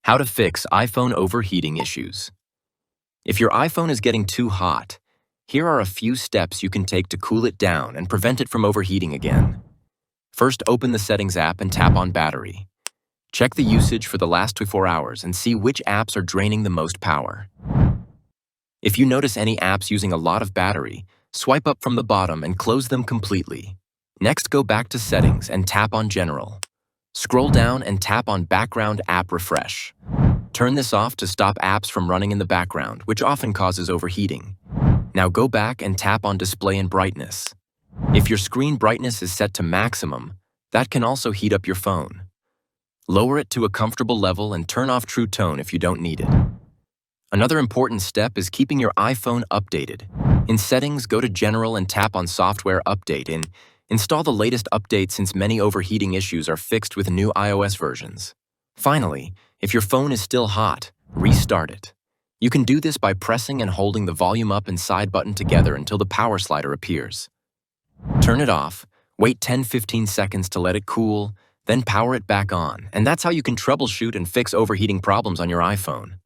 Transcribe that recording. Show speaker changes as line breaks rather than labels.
How to fix iPhone overheating issues. If your iPhone is getting too hot, here are a few steps you can take to cool it down and prevent it from overheating again. First, open the Settings app and tap on Battery. Check the usage for the last 24 hours and see which apps are draining the most power. If you notice any apps using a lot of battery, swipe up from the bottom and close them completely. Next, go back to Settings and tap on General. Scroll down and tap on Background App Refresh. Turn this off to stop apps from running in the background, which often causes overheating. Now go back and tap on Display and Brightness. If your screen brightness is set to maximum, that can also heat up your phone. Lower it to a comfortable level and turn off True Tone if you don't need it. Another important step is keeping your iPhone updated. In Settings, go to General and tap on Software Update and install the latest update since many overheating issues are fixed with new iOS versions. Finally, if your phone is still hot, restart it. You can do this by pressing and holding the volume up and side button together until the power slider appears. Turn it off, wait 10-15 seconds to let it cool, then power it back on, and that's how you can troubleshoot and fix overheating problems on your iPhone.